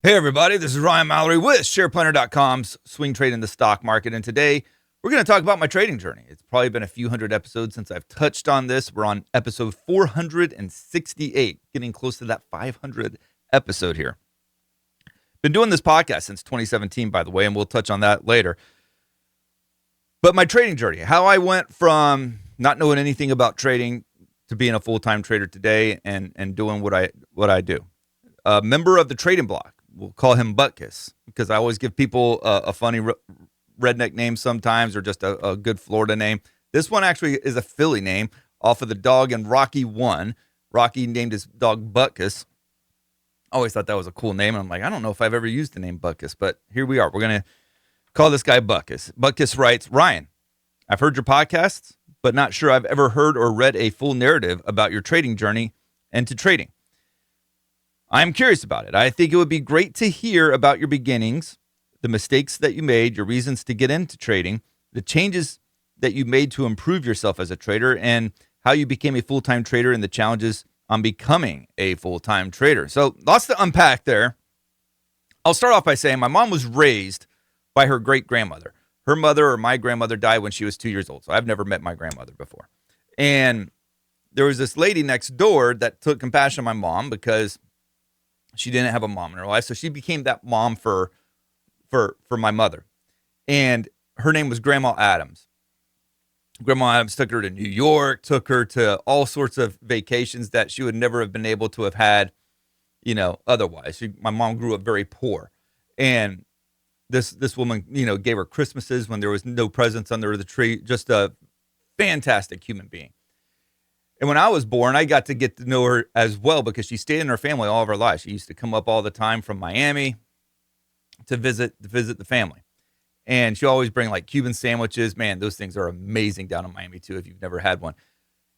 Hey everybody, this is Ryan Mallory with SharePlanner.com's Swing Trade in the Stock Market, and today we're going to talk about my trading journey. It's probably been a few hundred episodes since I've touched on this. We're on episode 468, getting close to that 500 episode here. Been doing this podcast since 2017, by the way, and we'll touch on that later. But my trading journey, how I went from not knowing anything about trading to being a full-time trader today and doing what I do. A member of the trading block. We'll call him Butkus because I always give people a funny redneck name sometimes, or just a good Florida name. This one actually is a Philly name off of the dog in Rocky 1. Rocky named his dog Butkus. I always thought that was a cool name. And I'm like, I don't know if I've ever used the name Butkus, but here we are. We're going to call this guy Butkus. Butkus writes, Ryan, I've heard your podcasts, but not sure I've ever heard or read a full narrative about your trading journey into trading. I'm curious about it. I think it would be great to hear about your beginnings, the mistakes that you made, your reasons to get into trading, the changes that you made to improve yourself as a trader, and how you became a full-time trader and the challenges on becoming a full-time trader. So lots to unpack there. I'll start off by saying my mom was raised by her great-grandmother. Her mother or my grandmother died when she was 2 years old, so I've never met my grandmother before. And there was this lady next door that took compassion on my mom because she didn't have a mom in her life, so she became that mom for my mother. And her name was Grandma Adams. Grandma Adams took her to New York, took her to all sorts of vacations that she would never have been able to have had, otherwise. My mom grew up very poor. And this woman, gave her Christmases when there was no presents under the tree. Just a fantastic human being. And when I was born, I got to get to know her as well because she stayed in her family all of her life. She used to come up all the time from Miami to visit the family. And she always bring like Cuban sandwiches. Man, those things are amazing down in Miami too if you've never had one.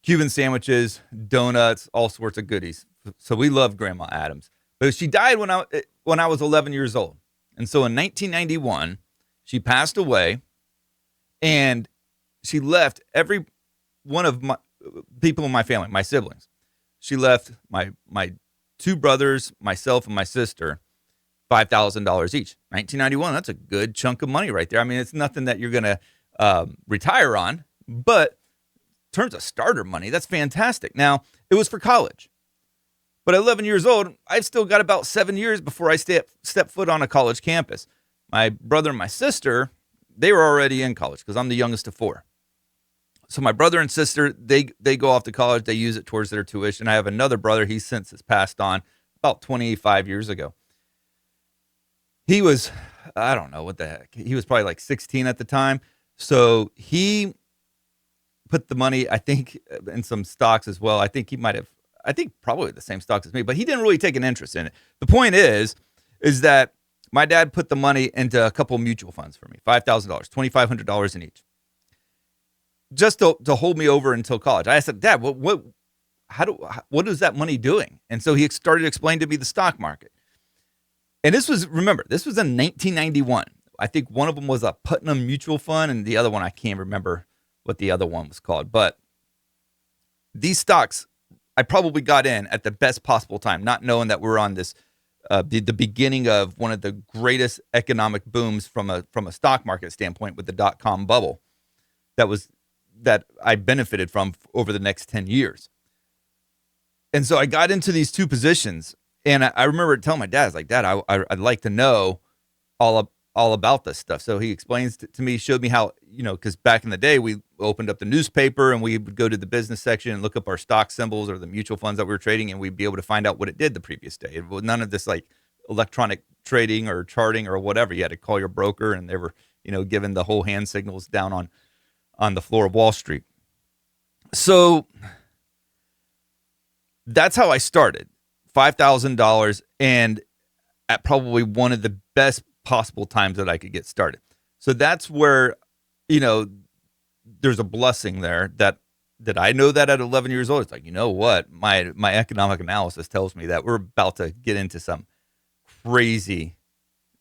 Cuban sandwiches, donuts, all sorts of goodies. So we love Grandma Adams. But she died when I was 11 years old. And so in 1991, she passed away, and she left every one of my people in my family, my siblings. She left my two brothers, myself, and my sister $5,000 each. 1991, that's a good chunk of money right there. I mean, it's nothing that you're going to retire on, but in terms of starter money, that's fantastic. Now, it was for college. But at 11 years old, I've still got about 7 years before I step foot on a college campus. My brother and my sister, they were already in college because I'm the youngest of four. So my brother and sister, they go off to college. They use it towards their tuition. I have another brother. He's since has passed on about 25 years ago. He was, I don't know what the heck. He was probably like 16 at the time. So he put the money, I think, in some stocks as well. I think probably the same stocks as me, but he didn't really take an interest in it. The point is that my dad put the money into a couple of mutual funds for me, $5,000, $2,500 in each, just to hold me over until college. I said, Dad, what is that money doing? And so he started explaining to me the stock market. And this was in 1991. I think one of them was a Putnam Mutual Fund, and the other one, I can't remember what the other one was called. But these stocks, I probably got in at the best possible time, not knowing that we're on this, the beginning of one of the greatest economic booms from a stock market standpoint with the dot-com bubble that I benefited from over the next 10 years. And so I got into these two positions, and I remember telling my dad, I was like, Dad, I'd like to know all about this stuff. So he explains to me, showed me how, because back in the day, we opened up the newspaper and we would go to the business section and look up our stock symbols or the mutual funds that we were trading, and we'd be able to find out what it did the previous day. It was none of this like electronic trading or charting or whatever. You had to call your broker, and they were, given the whole hand signals down on the floor of Wall Street. So that's how I started. $5,000, and at probably one of the best possible times that I could get started. So that's where, there's a blessing there that I know that at 11 years old, it's like, you know what, my economic analysis tells me that we're about to get into some crazy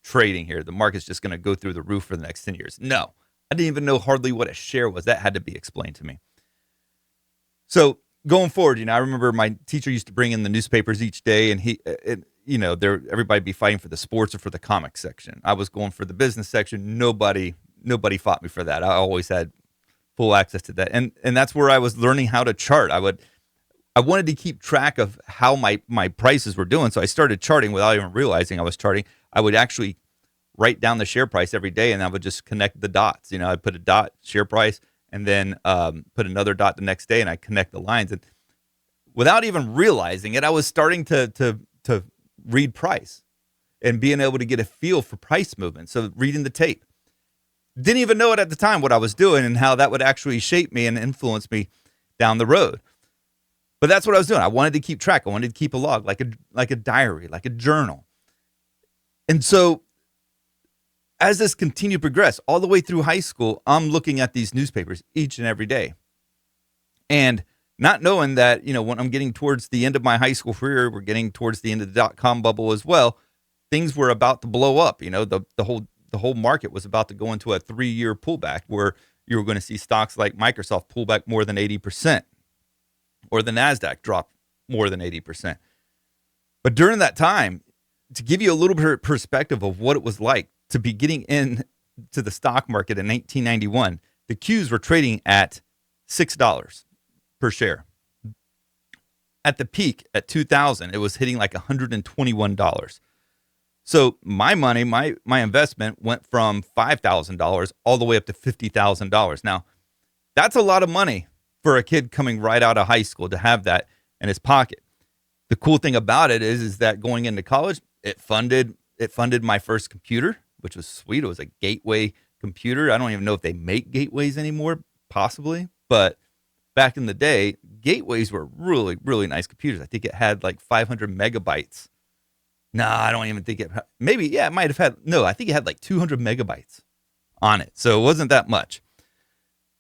trading here. The market's just going to go through the roof for the next 10 years. No, I didn't even know hardly what a share was. That had to be explained to me. So going forward, I remember my teacher used to bring in the newspapers each day, and everybody be fighting for the sports or for the comics section. I was going for the business section. Nobody fought me for that. I always had full access to that. And that's where I was learning how to chart. I wanted to keep track of how my prices were doing. So I started charting without even realizing I was charting. I would actually write down the share price every day, and I would just connect the dots. I'd put a dot, share price, and then put another dot the next day, and I connect the lines. And without even realizing it, I was starting to read price and being able to get a feel for price movement. So reading the tape. Didn't even know it at the time what I was doing and how that would actually shape me and influence me down the road. But that's what I was doing. I wanted to keep track. I wanted to keep a log, like a diary, like a journal. And so as this continued to progress all the way through high school, I'm looking at these newspapers each and every day. And not knowing that, when I'm getting towards the end of my high school career, we're getting towards the end of the dot-com bubble as well, things were about to blow up. The whole market was about to go into a 3-year pullback where you were going to see stocks like Microsoft pull back more than 80%, or the NASDAQ drop more than 80%. But during that time, to give you a little bit of perspective of what it was like to be getting into the stock market in 1991, the Qs were trading at $6 per share. At the peak at 2000, it was hitting like $121. So my money, my investment went from $5,000 all the way up to $50,000. Now, that's a lot of money for a kid coming right out of high school to have that in his pocket. The cool thing about it is that going into college, it funded my first computer, which was sweet. It was a Gateway computer. I don't even know if they make Gateways anymore, possibly, but back in the day, Gateways were really, really nice computers. I think it had like 500 megabytes. No, I don't even think it, maybe, yeah, it might have had, no, I think it had like 200 megabytes on it. So it wasn't that much.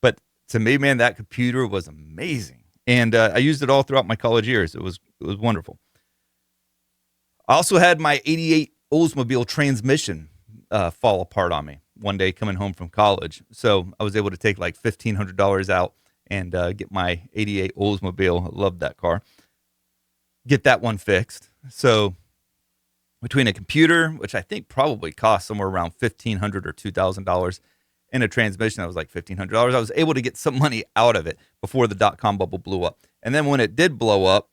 But to me, man, that computer was amazing. And I used it all throughout my college years. It was wonderful. I also had my 88 Oldsmobile transmission fall apart on me one day coming home from college. So I was able to take like $1,500 out and get my 88 Oldsmobile. I loved that car. Get that one fixed. So between a computer, which I think probably cost somewhere around $1,500 or $2,000, and a transmission that was like $1,500, I was able to get some money out of it before the dot-com bubble blew up. And then when it did blow up,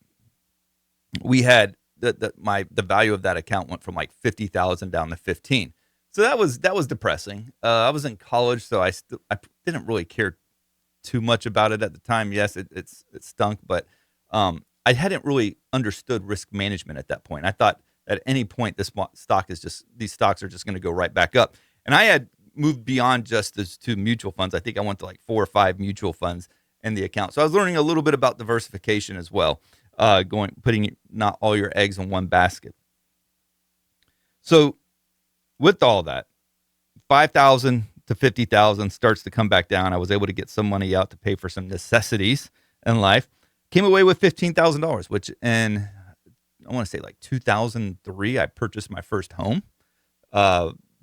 we had the value of that account went from like 50,000 down to 15. So that was depressing. I was in college, so I didn't really care too much about it at the time. Yes, it stunk, but I hadn't really understood risk management at that point. I thought at any point these stocks are just going to go right back up. And I had moved beyond just those two mutual funds. I think I went to like 4 or 5 mutual funds in the account. So I was learning a little bit about diversification as well, putting not all your eggs in one basket. So with all that, 5,000 to 50,000 starts to come back down. I was able to get some money out to pay for some necessities in life. Came away with $15,000, which in, I want to say like 2003, I purchased my first home,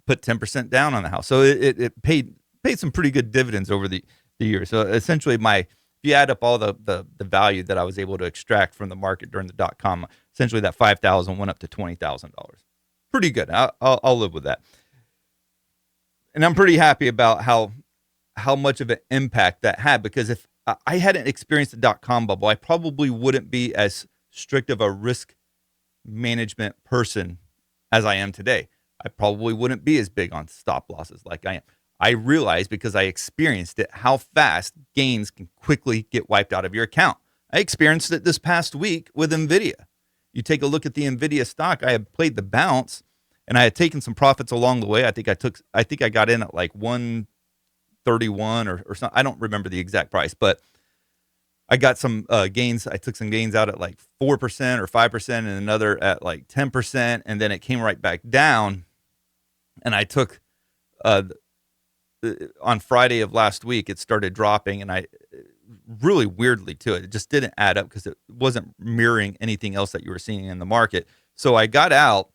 put 10% down on the house. So it paid some pretty good dividends over the years. So essentially if you add up all the value that I was able to extract from the market during the dot-com, essentially that $5,000 went up to $20,000. Pretty good. I'll live with that. And I'm pretty happy about how much of an impact that had, because if I hadn't experienced the dot-com bubble, I probably wouldn't be as strict of a risk management person as I am today. I probably wouldn't be as big on stop losses like I am. I realized, because I experienced it, how fast gains can quickly get wiped out of your account. I experienced it this past week with NVIDIA. You take a look at the NVIDIA stock. I had played the bounce, and I had taken some profits along the way. I think I got in at like 131 or something. I don't remember the exact price, but I got some gains. I took some gains out at like 4% or 5% and another at like 10%. And then it came right back down. And I took, on Friday of last week, it started dropping, and I really weirdly too, it just didn't add up because it wasn't mirroring anything else that you were seeing in the market. So I got out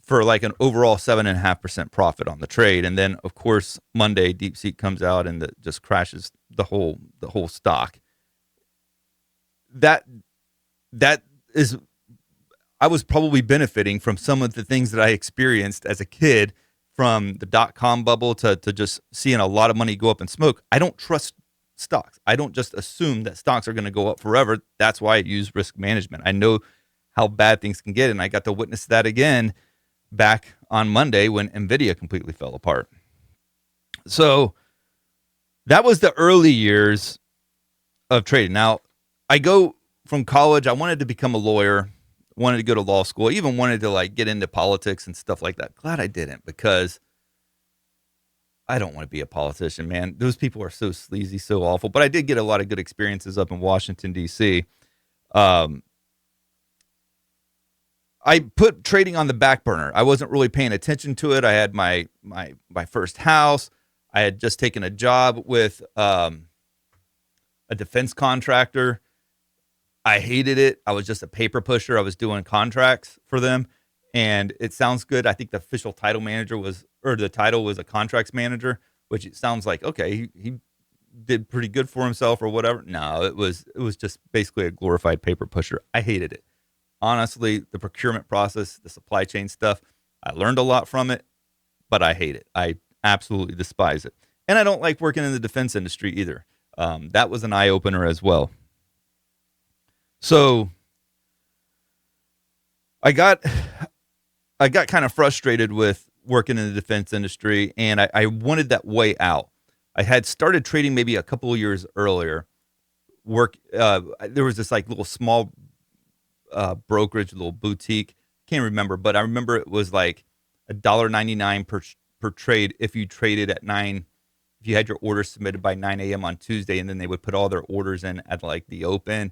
for like an overall 7.5% profit on the trade. And then of course, Monday, DeepSeek comes out and it just crashes the whole stock. That is, I was probably benefiting from some of the things that I experienced as a kid, from the dot-com bubble to just seeing a lot of money go up in smoke. I don't trust stocks. I don't just assume that stocks are going to go up forever. That's why I use risk management. I know how bad things can get, and I got to witness that again back on Monday when Nvidia completely fell apart. So that was the early years of trading. Now, I go from college, I wanted to become a lawyer, wanted to go to law school, even wanted to like get into politics and stuff like that. Glad I didn't, because I don't want to be a politician, man. Those people are so sleazy, so awful. But I did get a lot of good experiences up in Washington, D.C. I put trading on the back burner. I wasn't really paying attention to it. I had my first house. I had just taken a job with a defense contractor. I hated it. I was just a paper pusher. I was doing contracts for them, and it sounds good. I think the official title the title was a contracts manager, which it sounds like, okay, he did pretty good for himself or whatever. No, it was just basically a glorified paper pusher. I hated it. Honestly, the procurement process, the supply chain stuff, I learned a lot from it, but I hate it. I absolutely despise it. And I don't like working in the defense industry either. That was an eye-opener as well. So I got kind of frustrated with working in the defense industry, and I wanted that way out. I had started trading maybe a couple of years earlier. There was this like little small brokerage, little boutique. Can't remember, but I remember it was like $1.99 per trade if you traded at 9. If you had your orders submitted by 9 a.m. on Tuesday, and then they would put all their orders in at like the open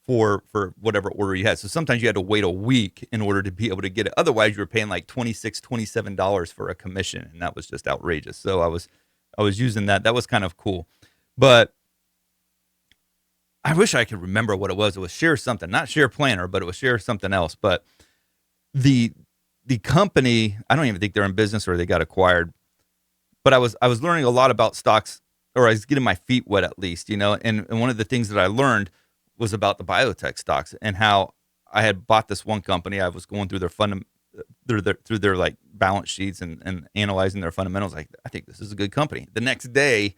for whatever order you had. So sometimes you had to wait a week in order to be able to get it. Otherwise, you were paying like $26, $27 for a commission, and that was just outrageous. So I was using that. That was kind of cool. But I wish I could remember what it was. It was Share something, not Share Planner, but it was Share something else. But the company, I don't even think they're in business or they got acquired. But I was learning a lot about stocks, or I was getting my feet wet at least, And one of the things that I learned was about the biotech stocks, and how I had bought this one company. I was going through through their like balance sheets and analyzing their fundamentals. Like, I think this is a good company. The next day,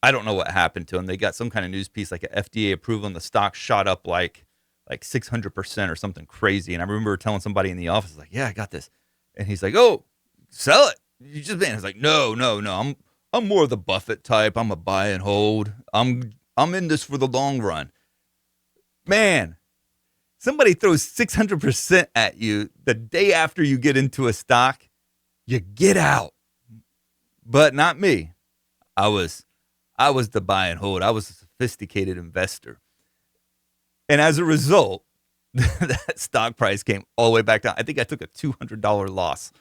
I don't know what happened to them. They got some kind of news piece, like an FDA approval, and the stock shot up like 600% or something crazy. And I remember telling somebody in the office, like, yeah, I got this. And he's like, oh, sell it. You just been. I was like, no. I'm more of the Buffett type. I'm a buy and hold. I'm in this for the long run. Man, somebody throws 600% at you the day after you get into a stock, you get out. But not me. I was the buy and hold. I was a sophisticated investor. And as a result, that stock price came all the way back down. I think I took a $200 loss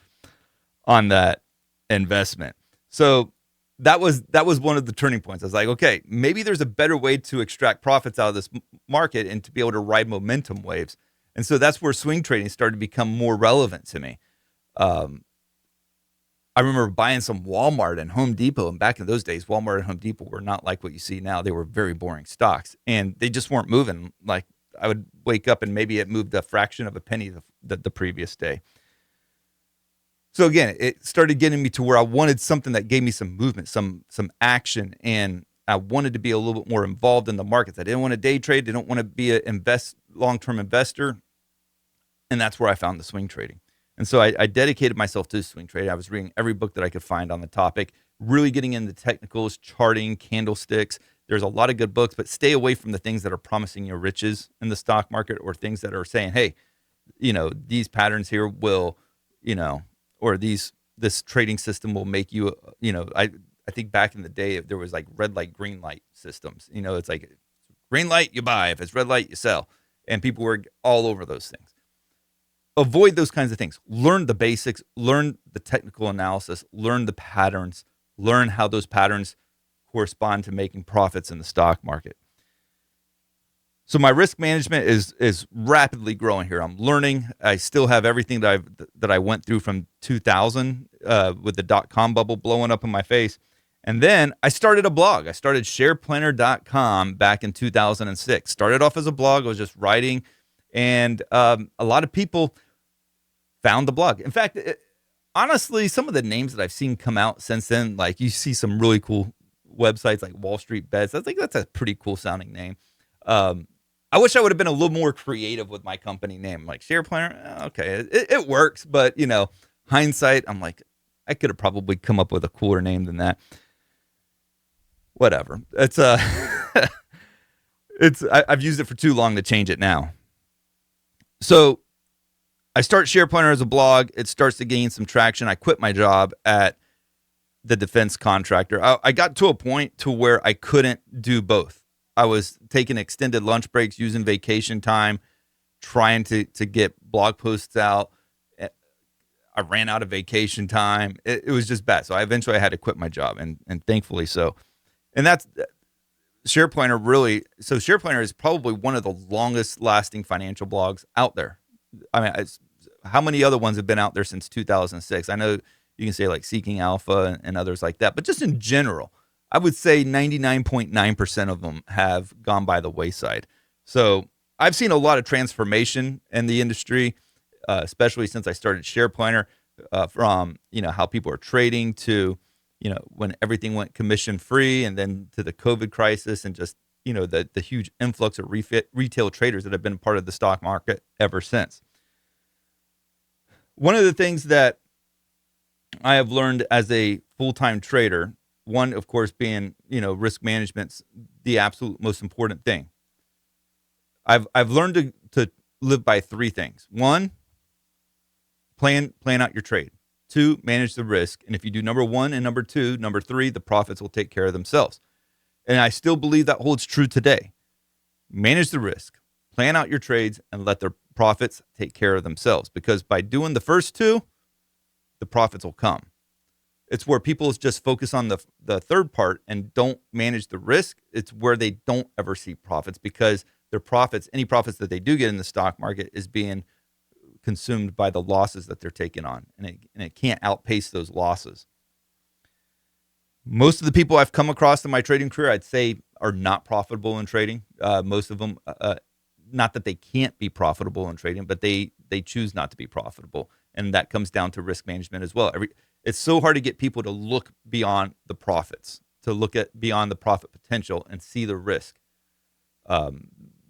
on that investment. So that was one of the turning points. I was like, okay, maybe there's a better way to extract profits out of this market and to be able to ride momentum waves. And so that's where swing trading started to become more relevant to me. I remember buying some Walmart and Home Depot, and back in those days, Walmart and Home Depot were not like what you see now. They were very boring stocks, and they just weren't moving. Like, I would wake up and maybe it moved a fraction of a penny the previous day. So again, it started getting me to where I wanted something that gave me some movement, some action, and I wanted to be a little bit more involved in the markets. I didn't want to day trade. Didn't want to be a long-term investor, and that's where I found the swing trading. And so I dedicated myself to swing trading. I was reading every book that I could find on the topic, really getting into technicals, charting, candlesticks. There's a lot of good books, but stay away from the things that are promising you riches in the stock market, or things that are saying, hey, these patterns here will, or this trading system will make you, I think back in the day, there was like red light, green light systems. It's like green light, you buy. If it's red light, you sell. And people were all over those things. Avoid those kinds of things. Learn the basics, learn the technical analysis, learn the patterns, learn how those patterns correspond to making profits in the stock market. So my risk management is rapidly growing here. I'm learning. I still have everything that I went through from 2000 with the dot-com bubble blowing up in my face. And then I started a blog. I started shareplanner.com back in 2006. Started off as a blog. I was just writing And a lot of people found the blog. In fact, honestly, some of the names that I've seen come out since then, like you see some really cool websites like Wall Street Bets. I think that's a pretty cool sounding name. I wish I would have been a little more creative with my company name, like Share Planner. Okay, it works, but hindsight, I'm like, I could have probably come up with a cooler name than that. Whatever. It's I've used it for too long to change it now. So I start Share Planner as a blog. It starts to gain some traction. I quit my job at the defense contractor. I got to a point to where I couldn't do both. I was taking extended lunch breaks, using vacation time, trying to get blog posts out. I ran out of vacation time. It was just bad. So I eventually had to quit my job, and thankfully so. And that's Share Planner really. So Share Planner is probably one of the longest lasting financial blogs out there. I mean, how many other ones have been out there since 2006? I know you can say like Seeking Alpha and others like that, but just in general, I would say 99.9% of them have gone by the wayside. So I've seen a lot of transformation in the industry, especially since I started Share Planner, from how people are trading to when everything went commission free, and then to the COVID crisis, and just the huge influx of retail traders that have been part of the stock market ever since. One of the things that I have learned as a full-time trader, one, of course, being, risk management's the absolute most important thing. I've learned to live by three things. One, plan out your trade. Two, manage the risk. And if you do number one and number two, number three, the profits will take care of themselves. And I still believe that holds true today. Manage the risk, plan out your trades, and let the profits take care of themselves. Because by doing the first two, the profits will come. It's where people just focus on the third part and don't manage the risk. It's where they don't ever see profits, because their profits, any profits that they do get in the stock market, is being consumed by the losses that they're taking on, and it can't outpace those losses. Most of the people I've come across in my trading career, I'd say, are not profitable in trading. Most of them, not that they can't be profitable in trading, but they choose not to be profitable, and that comes down to risk management as well. It's so hard to get people to look beyond the profits, to look at beyond the profit potential and see the risk.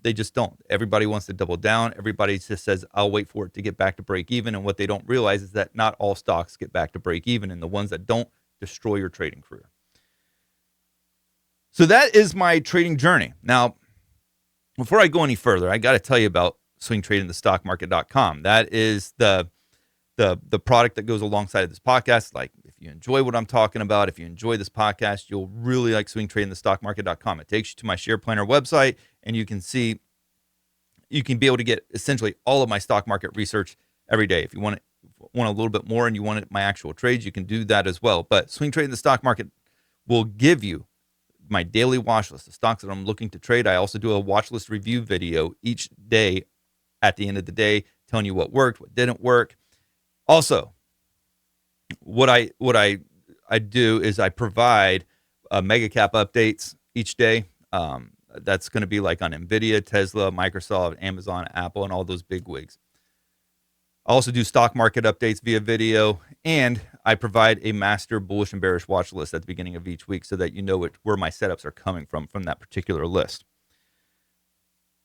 They just don't. Everybody wants to double down. Everybody just says, I'll wait for it to get back to break even. And what they don't realize is that not all stocks get back to break even, and the ones that don't destroy your trading career. So that is my trading journey. Now, before I go any further, I got to tell you about swingtradingthestockmarket.com. That is the product that goes alongside of this podcast. Like, if you enjoy what I'm talking about, if you enjoy this podcast, you'll really like swingtradingthestockmarket.com. It takes you to my Share Planner website, and you can be able to get essentially all of my stock market research every day. If you want a little bit more and you want my actual trades, you can do that as well. But Swing Trading the Stock Market will give you my daily watch list, the stocks that I'm looking to trade. I also do a watch list review video each day at the end of the day, telling you what worked, what didn't work. Also, what I do is I provide mega cap updates each day. That's going to be like on NVIDIA, Tesla, Microsoft, Amazon, Apple, and all those big wigs. I also do stock market updates via video, and I provide a master bullish and bearish watch list at the beginning of each week so that you know where my setups are coming from that particular list.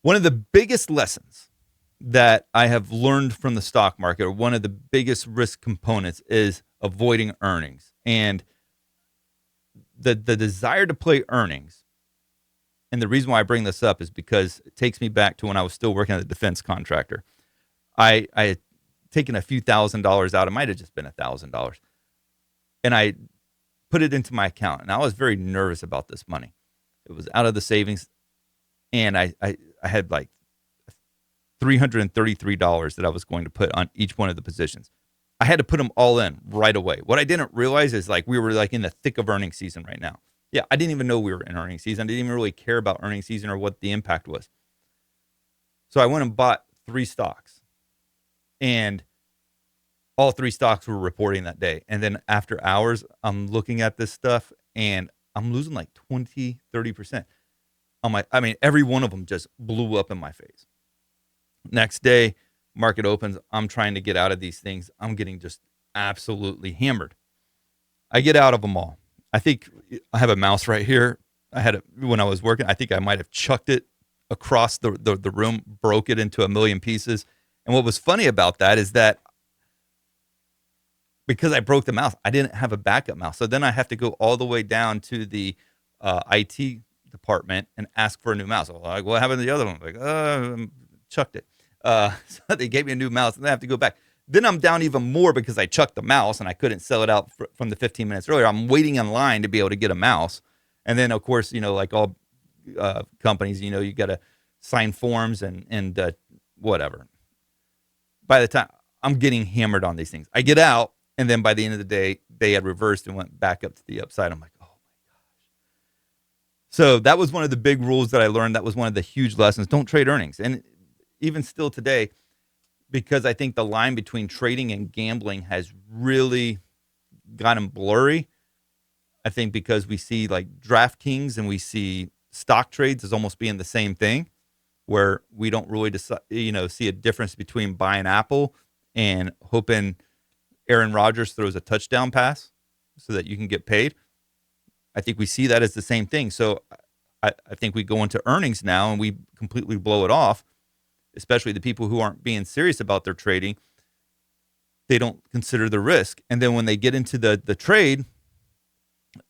One of the biggest lessons that I have learned from the stock market, or one of the biggest risk components, is avoiding earnings. And the desire to play earnings, and the reason why I bring this up is because it takes me back to when I was still working at a defense contractor. I had taken a few $1,000s out. It might have just been $1,000. And I put it into my account. And I was very nervous about this money. It was out of the savings. And I had like $333 that I was going to put on each one of the positions. I had to put them all in right away. What I didn't realize is we were in the thick of earnings season right now. Yeah, I didn't even know we were in earnings season. I didn't even really care about earnings season or what the impact was. So I went and bought 3 stocks. And all 3 stocks were reporting that day. And then after hours, I'm looking at this stuff and I'm losing like 20, 30%. Every one of them just blew up in my face. Next day, market opens. I'm trying to get out of these things. I'm getting just absolutely hammered. I get out of them all. I think I have a mouse right here. I had it when I was working. I think I might have chucked it across the room, broke it into a million pieces. And what was funny about that is that because I broke the mouse, I didn't have a backup mouse. So then I have to go all the way down to the IT department and ask for a new mouse. I'm like, what happened to the other one? I'm like, chucked it. So they gave me a new mouse, and then I have to go back. Then I'm down even more because I chucked the mouse and I couldn't sell it out from the 15 minutes earlier. I'm waiting in line to be able to get a mouse. And then, of course, like all companies, you got to sign forms and whatever. By the time I'm getting hammered on these things, I get out, and then by the end of the day, they had reversed and went back up to the upside. I'm like, oh my gosh. So that was one of the big rules that I learned. That was one of the huge lessons. Don't trade earnings. And even still today, because I think the line between trading and gambling has really gotten blurry. I think because we see like DraftKings and we see stock trades as almost being the same thing, where we don't really see a difference between buying Apple and hoping Aaron Rodgers throws a touchdown pass so that you can get paid. I think we see that as the same thing. So I think we go into earnings now and we completely blow it off, especially the people who aren't being serious about their trading. They don't consider the risk. And then when they get into the trade,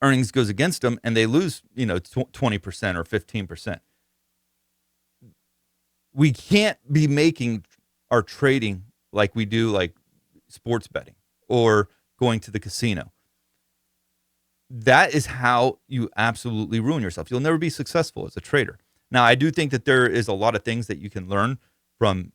earnings goes against them and they lose, 20% or 15%. We can't be making our trading like we do like sports betting or going to the casino. That is how you absolutely ruin yourself. You'll never be successful as a trader. Now, I do think that there is a lot of things that you can learn from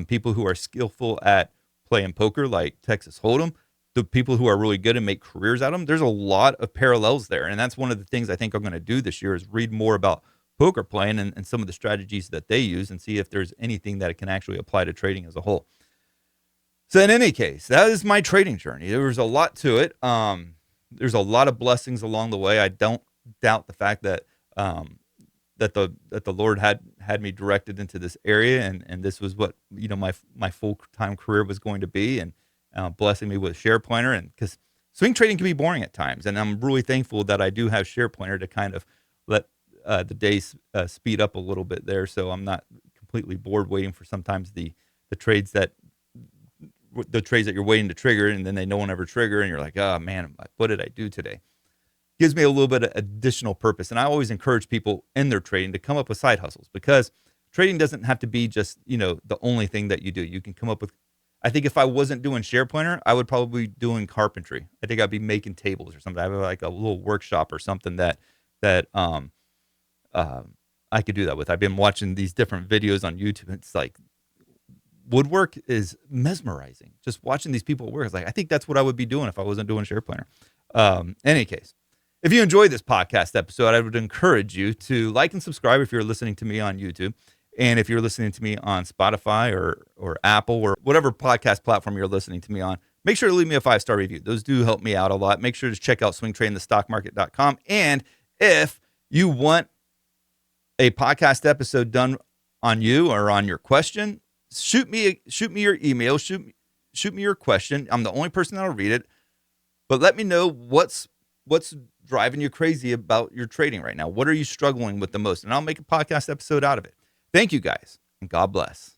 people who are skillful at playing poker, like Texas Hold'em, the people who are really good and make careers out of them. There's a lot of parallels there. And that's one of the things I think I'm going to do this year is read more about poker playing and some of the strategies that they use and see if there's anything that it can actually apply to trading as a whole. So in any case, that is my trading journey. There was a lot to it. There's a lot of blessings along the way. I don't doubt the fact that that the Lord had me directed into this area, and this was what my full-time career was going to be, and blessing me with SharePointer, and because swing trading can be boring at times, and I'm really thankful that I do have SharePointer to kind of let the days speed up a little bit there, so I'm not completely bored waiting for sometimes the trades that you're waiting to trigger, and then they no one ever trigger, and you're like, oh man, what did I do today? Gives me a little bit of additional purpose. And I always encourage people in their trading to come up with side hustles, because trading doesn't have to be just, the only thing that you do. You can come up with, I think if I wasn't doing SharePointer, I would probably be doing carpentry. I think I'd be making tables or something. I have like a little workshop or something that I could do that with. I've been watching these different videos on YouTube. It's like, woodwork is mesmerizing. Just watching these people work. It's like, I think that's what I would be doing if I wasn't doing SharePointer. Any case, if you enjoyed this podcast episode, I would encourage you to like and subscribe if you're listening to me on YouTube. And if you're listening to me on Spotify or Apple or whatever podcast platform you're listening to me on, make sure to leave me a 5-star review. Those do help me out a lot. Make sure to check out swingtradingthestockmarket.com. And if you want a podcast episode done on you or on your question, shoot me your email, shoot me your question. I'm the only person that'll read it, but let me know what's driving you crazy about your trading right now. What are you struggling with the most? And I'll make a podcast episode out of it. Thank you guys, and God bless.